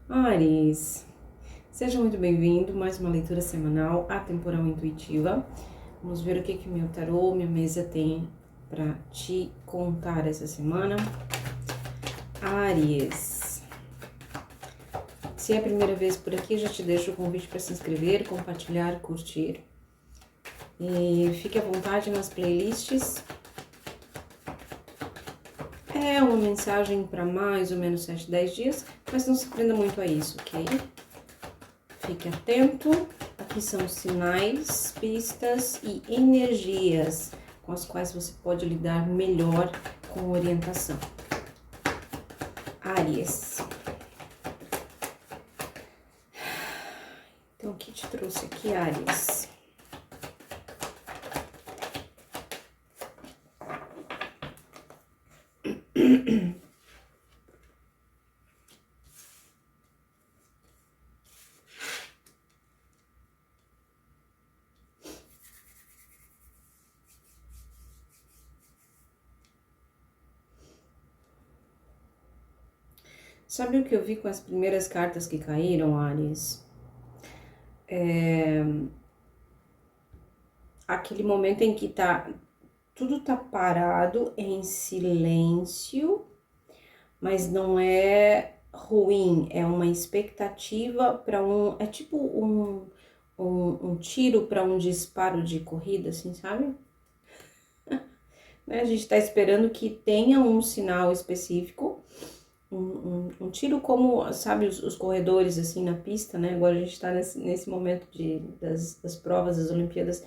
Áries, seja muito bem-vindo, mais uma leitura semanal atemporal intuitiva. Vamos ver o que meu tarô, minha mesa tem para te contar essa semana. Áries, se é a primeira vez por aqui, já te deixo o convite para se inscrever, compartilhar, curtir. E fique à vontade nas playlists. É uma mensagem para mais ou menos 7, 10 dias, mas não se prenda muito a isso, ok? Fique atento. Aqui são sinais, pistas e energias com as quais você pode lidar melhor com orientação. Áries. Então, o que te trouxe aqui, Áries? Sabe o que eu vi com as primeiras cartas que caíram, Áries? Aquele momento em que tudo tá parado, em silêncio, mas não é ruim, é uma expectativa para é tipo um tiro para um disparo de corrida, assim, sabe? A gente tá esperando que tenha um sinal específico, um tiro como, sabe, os corredores, assim, na pista, né? Agora a gente tá nesse momento das provas, das Olimpíadas,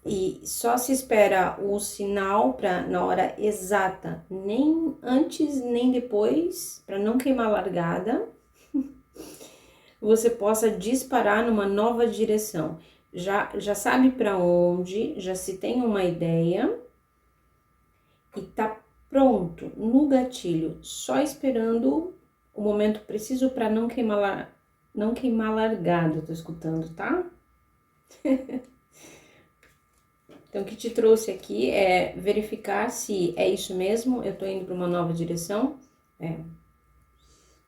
e só se espera o sinal para na hora exata, nem antes nem depois, para não queimar a largada, você possa disparar numa nova direção. Já sabe para onde, já se tem uma ideia e tá pronto no gatilho, só esperando o momento preciso para não queimar largada. Tô escutando, tá? Então, o que te trouxe aqui é verificar se é isso mesmo, eu tô indo para uma nova direção. É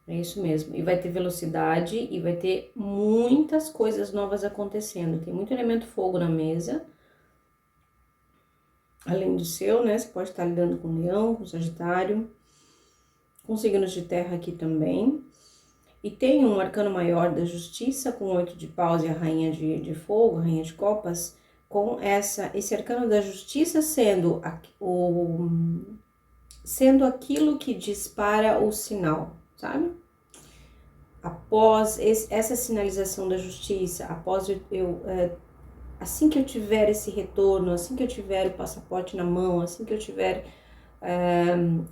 isso mesmo. E vai ter velocidade e vai ter muitas coisas novas acontecendo. Tem muito elemento fogo na mesa. Além do seu, né? Você pode estar lidando com Leão, com Sagitário, com signos de terra aqui também. E tem um arcano maior da justiça, com 8 de paus e a rainha de fogo, a rainha de copas, com esse arcano da justiça sendo aquilo que dispara o sinal, sabe? Após essa sinalização da justiça, após assim que eu tiver esse retorno, assim que eu tiver o passaporte na mão, assim que eu tiver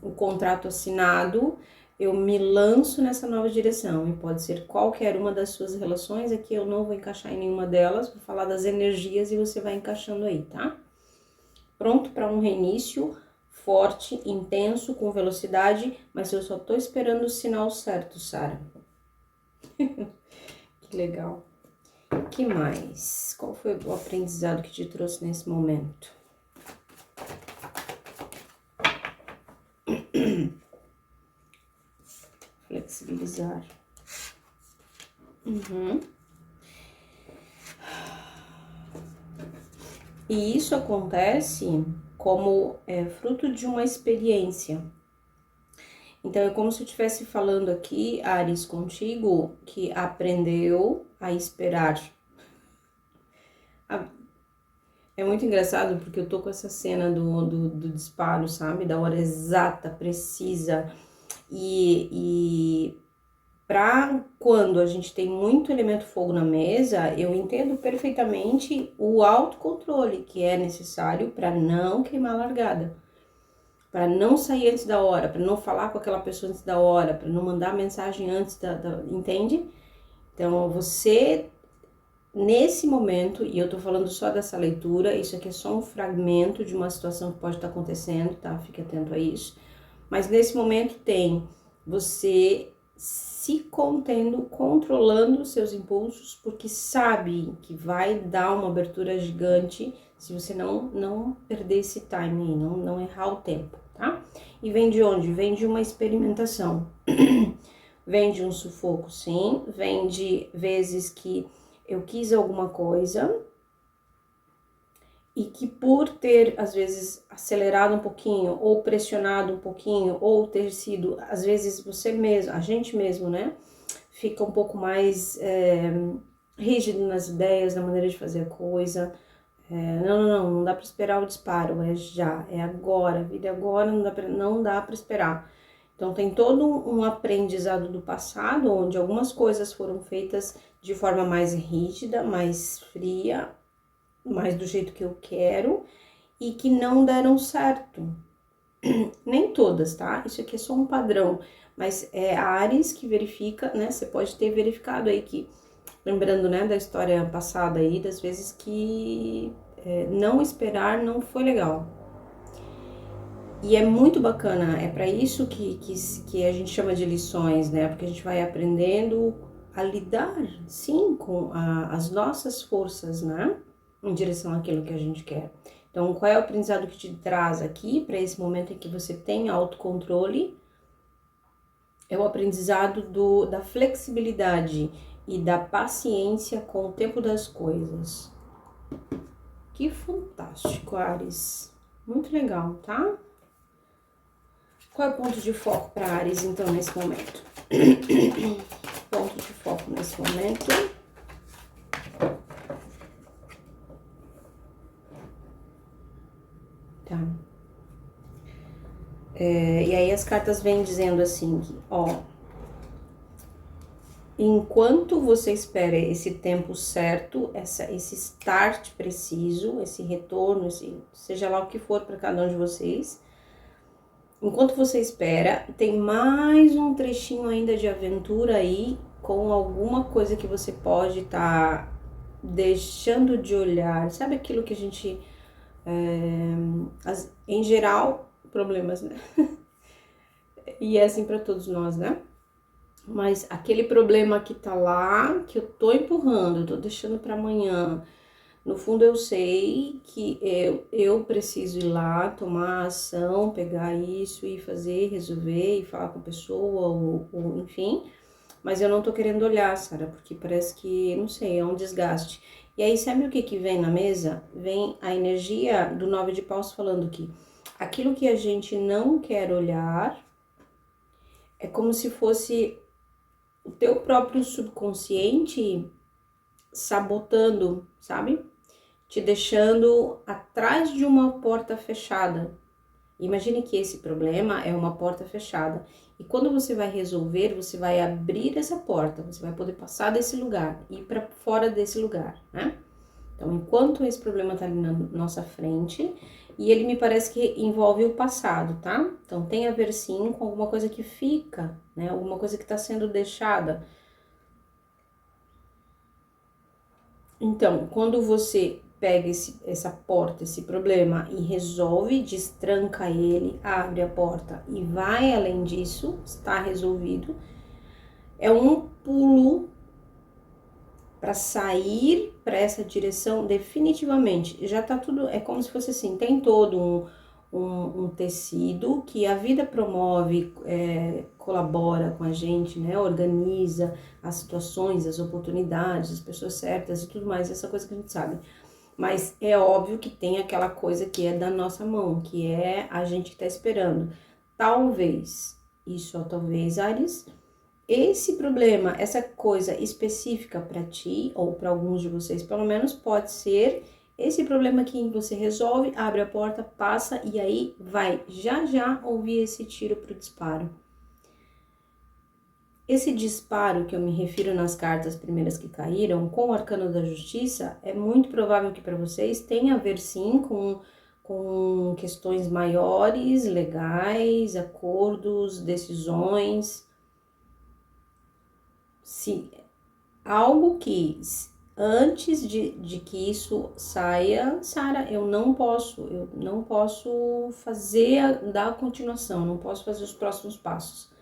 o contrato assinado, eu me lanço nessa nova direção. E pode ser qualquer uma das suas relações, aqui eu não vou encaixar em nenhuma delas, vou falar das energias e você vai encaixando aí, tá? Pronto para um reinício forte, intenso, com velocidade, mas eu só tô esperando o sinal certo, Sara. Que legal. Que mais? Qual foi o aprendizado que te trouxe nesse momento? Flexibilizar. E isso acontece como fruto de uma experiência. Então, é como se eu estivesse falando aqui, Áries, contigo, que aprendeu a esperar. É muito engraçado porque eu tô com essa cena do disparo, sabe? Da hora exata, precisa. E para quando a gente tem muito elemento fogo na mesa, eu entendo perfeitamente o autocontrole que é necessário para não queimar a largada, para não sair antes da hora, para não falar com aquela pessoa antes da hora, para não mandar mensagem antes entende? Então, você, nesse momento, e eu tô falando só dessa leitura, isso aqui é só um fragmento de uma situação que pode estar acontecendo, tá? Fique atento a isso. Mas nesse momento tem você se contendo, controlando seus impulsos, porque sabe que vai dar uma abertura gigante se você não perder esse time, não errar o tempo, tá? E vem de onde? Vem de uma experimentação. Vem de um sufoco, sim. Vem de vezes que eu quis alguma coisa e que por ter, às vezes, acelerado um pouquinho, ou pressionado um pouquinho, ou ter sido, às vezes, você mesmo, a gente mesmo, né? Fica um pouco mais rígido nas ideias, na maneira de fazer a coisa. Não dá para esperar o disparo, é já, é agora, a vida é agora, não dá para esperar. Então tem todo um aprendizado do passado, onde algumas coisas foram feitas de forma mais rígida, mais fria, mais do jeito que eu quero, e que não deram certo. Nem todas, tá? Isso aqui é só um padrão, mas é a Áries que verifica, né? Você pode ter verificado aí que, lembrando, né, da história passada aí, das vezes que não esperar não foi legal. E é muito bacana, é para isso que a gente chama de lições, né? Porque a gente vai aprendendo a lidar, sim, com as nossas forças, né? Em direção àquilo que a gente quer. Então, qual é o aprendizado que te traz aqui para esse momento em que você tem autocontrole? É o aprendizado da flexibilidade e da paciência com o tempo das coisas. Que fantástico, Áries. Muito legal, tá? Qual é o ponto de foco para Áries, então, nesse momento? Ponto de foco nesse momento. Tá. E aí as cartas vêm dizendo assim, ó, enquanto você espera esse tempo certo, esse start preciso, esse retorno, seja lá o que for para cada um de vocês, enquanto você espera, tem mais um trechinho ainda de aventura aí, com alguma coisa que você pode estar deixando de olhar. Sabe aquilo que a gente, em geral, problemas, né? E é assim para todos nós, né? Mas aquele problema que tá lá, que eu tô empurrando, eu tô deixando para amanhã. No fundo eu sei que eu preciso ir lá, tomar ação, pegar isso e fazer, resolver e falar com a pessoa, ou enfim. Mas eu não tô querendo olhar, Sara, porque parece que, não sei, é um desgaste. E aí, sabe o que vem na mesa? Vem a energia do 9 de paus falando que aquilo que a gente não quer olhar é como se fosse o teu próprio subconsciente sabotando, sabe? Te deixando atrás de uma porta fechada. Imagine que esse problema é uma porta fechada. E quando você vai resolver, você vai abrir essa porta, você vai poder passar desse lugar, ir para fora desse lugar, né? Então, enquanto esse problema tá ali na nossa frente, e ele me parece que envolve o passado, tá? Então, tem a ver sim com alguma coisa que fica, né? Alguma coisa que está sendo deixada. Então, quando você pega essa porta, esse problema e resolve, destranca ele, abre a porta e vai além disso, está resolvido, é um pulo para sair para essa direção definitivamente. Já tá tudo, é como se fosse assim, tem todo um tecido que a vida promove, colabora com a gente, né? Organiza as situações, as oportunidades, as pessoas certas e tudo mais, essa coisa que a gente sabe. Mas é óbvio que tem aquela coisa que é da nossa mão, que é a gente que tá esperando. Talvez, e só talvez, Ares, esse problema, essa coisa específica para ti, ou para alguns de vocês pelo menos, pode ser esse problema que você resolve, abre a porta, passa e aí vai já ouvir esse tiro pro disparo. Esse disparo que eu me refiro nas cartas primeiras que caíram, com o arcano da justiça, é muito provável que para vocês tenha a ver sim com questões maiores, legais, acordos, decisões. Se algo que antes de que isso saia, Sara, eu não posso fazer dar a continuação, não posso fazer os próximos passos.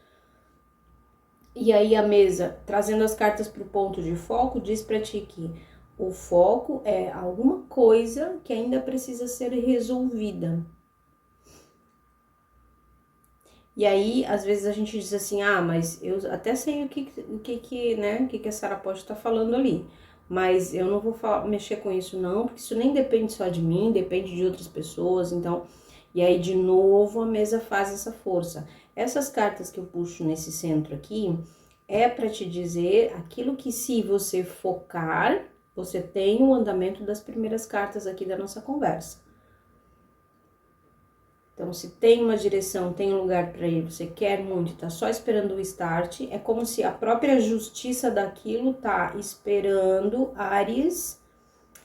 E aí a mesa, trazendo as cartas para o ponto de foco, diz para ti que o foco é alguma coisa que ainda precisa ser resolvida. E aí, às vezes a gente diz assim, ah, mas eu até sei o que a Sara pode estar falando ali. Mas eu não vou mexer com isso não, porque isso nem depende só de mim, depende de outras pessoas, então... E aí, de novo, a mesa faz essa força. Essas cartas que eu puxo nesse centro aqui, é para te dizer aquilo que se você focar, você tem o andamento das primeiras cartas aqui da nossa conversa. Então, se tem uma direção, tem um lugar para ir, você quer muito, tá só esperando o start, é como se a própria justiça daquilo tá esperando Áries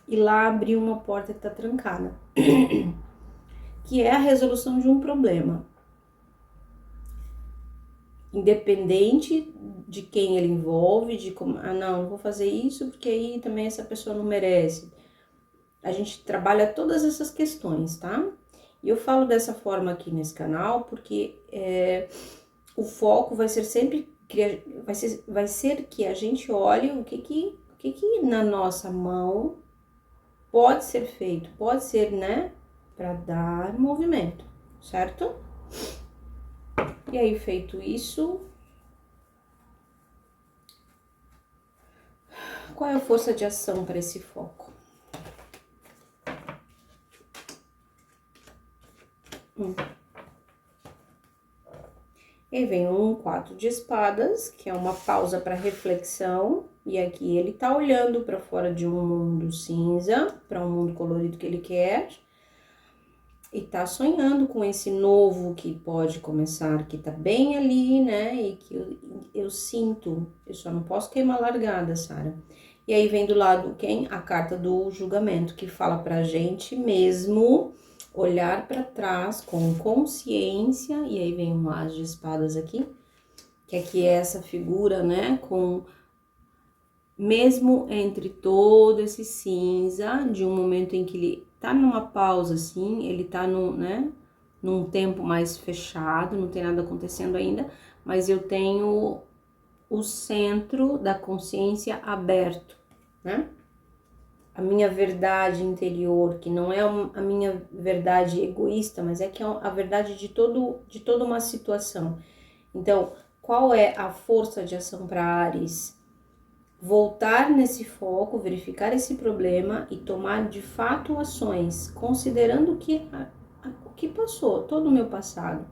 ir lá abrir uma porta que tá trancada. Que é a resolução de um problema. Independente de quem ele envolve, de como, não vou fazer isso porque aí também essa pessoa não merece. A gente trabalha todas essas questões, tá? E eu falo dessa forma aqui nesse canal porque o foco vai ser sempre, vai ser que a gente olhe o que na nossa mão pode ser feito, pode ser, né, para dar movimento, certo? E aí, feito isso, qual é a força de ação para esse foco? E vem um 4 de espadas, que é uma pausa para reflexão, e aqui ele tá olhando para fora de um mundo cinza, para um mundo colorido que ele quer, e tá sonhando com esse novo que pode começar, que tá bem ali, né, e que eu sinto, eu só não posso queimar largada, Sara. E aí vem do lado quem? A carta do julgamento, que fala pra gente mesmo olhar para trás com consciência, e aí vem um as de espadas aqui, que aqui é essa figura, né, com mesmo entre todo esse cinza, de um momento em que ele tá numa pausa assim, ele tá num tempo mais fechado, não tem nada acontecendo ainda, mas eu tenho o centro da consciência aberto, né? A minha verdade interior, que não é a minha verdade egoísta, mas é que é a verdade de toda uma situação. Então, qual é a força de ação para Áries? Voltar nesse foco, verificar esse problema e tomar de fato ações, considerando o que passou, todo o meu passado.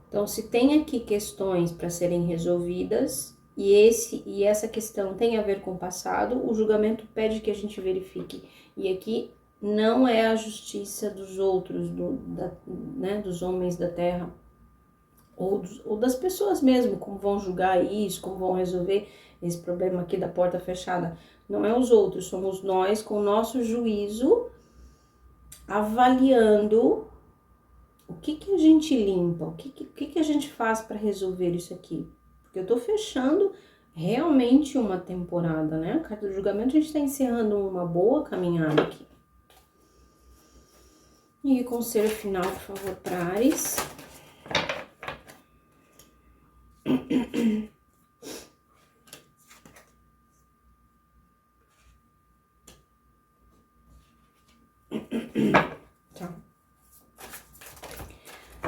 Então, se tem aqui questões para serem resolvidas e essa questão tem a ver com o passado, o julgamento pede que a gente verifique. E aqui não é a justiça dos outros, dos homens da terra, ou das pessoas mesmo, como vão julgar isso, como vão resolver esse problema aqui da porta fechada. Não é os outros, somos nós com o nosso juízo avaliando o que a gente limpa, o que a gente faz para resolver isso aqui. Porque eu tô fechando realmente uma temporada, né? A carta do julgamento, a gente tá encerrando uma boa caminhada aqui. E conselho final, por favor, para Áries. Tá.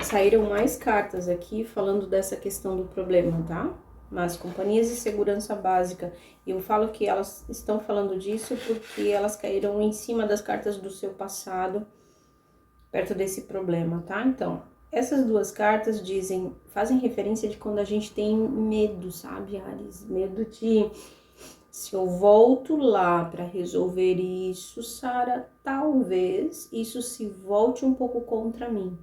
Saíram mais cartas aqui falando dessa questão do problema, tá? Mas companhias de segurança básica, eu falo que elas estão falando disso porque elas caíram em cima das cartas do seu passado, perto desse problema, tá? Então, essas duas cartas fazem referência de quando a gente tem medo, sabe, Áries? Medo de, se eu volto lá para resolver isso, Sara, talvez isso se volte um pouco contra mim.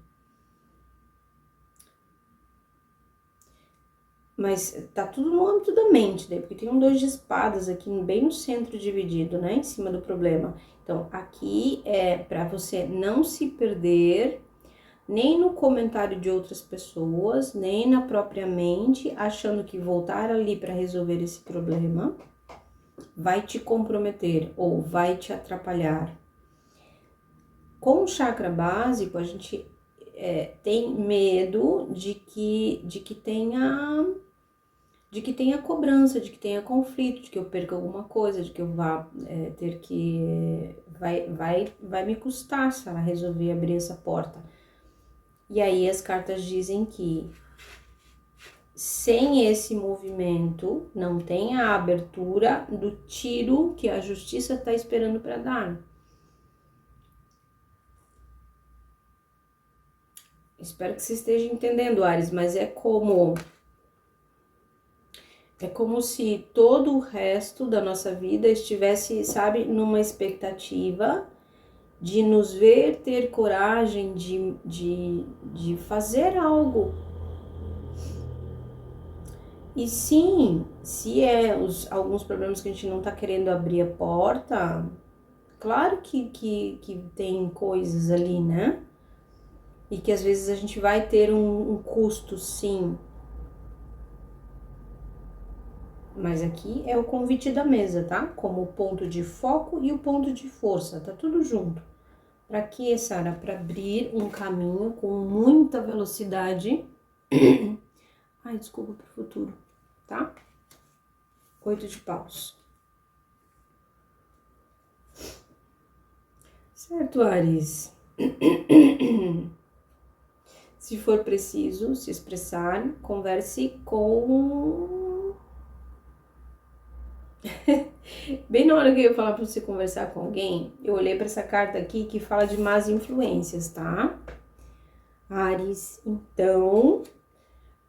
Mas tá tudo no âmbito da mente, né? Porque tem um 2 de espadas aqui, bem no centro dividido, né? Em cima do problema. Então, aqui é para você não se perder nem no comentário de outras pessoas, nem na própria mente, achando que voltar ali para resolver esse problema vai te comprometer ou vai te atrapalhar. Com o chakra básico, a gente tem medo de que tenha de que tenha cobrança, de que tenha conflito, de que eu perca alguma coisa, de que eu vá ter que... vai me custar, Sara, resolver abrir essa porta. E aí as cartas dizem que sem esse movimento, não tem a abertura do tiro que a justiça está esperando para dar. Espero que você esteja entendendo, Ares, mas é como se todo o resto da nossa vida estivesse, sabe, numa expectativa de nos ver ter coragem de fazer algo. E sim, se alguns problemas que a gente não tá querendo abrir a porta, claro que tem coisas ali, né? E que às vezes a gente vai ter um custo, sim. Mas aqui é o convite da mesa, tá? Como o ponto de foco e o ponto de força, tá tudo junto. Para quê, Sara? Para abrir um caminho com muita velocidade. Ai, desculpa, pro futuro, tá? 8 de paus. Certo, Ares. Se for preciso se expressar, converse com... Bem na hora que eu ia falar para você conversar com alguém, eu olhei para essa carta aqui que fala de más influências, tá? Ares, então,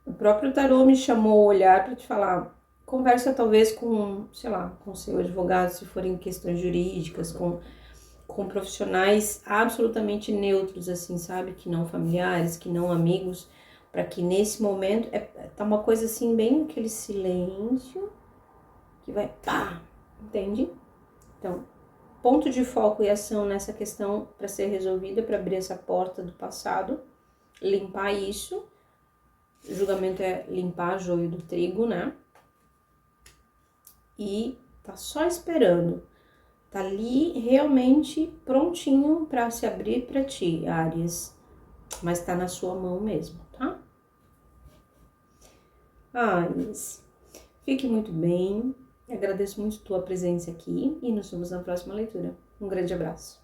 o próprio tarô me chamou a olhar para te falar, conversa talvez com, sei lá, com seu advogado, se forem questões jurídicas, com profissionais absolutamente neutros, assim, sabe? Que não familiares, que não amigos, para que nesse momento, tá uma coisa assim, bem aquele silêncio, que vai, pá, entende? Então, ponto de foco e ação nessa questão para ser resolvida, para abrir essa porta do passado, limpar isso. O julgamento é limpar joio do trigo, né? E tá só esperando. Tá ali realmente prontinho para se abrir para ti, Áries. Mas tá na sua mão mesmo, tá? Áries, fique muito bem. Agradeço muito tua presença aqui e nos vemos na próxima leitura. Um grande abraço.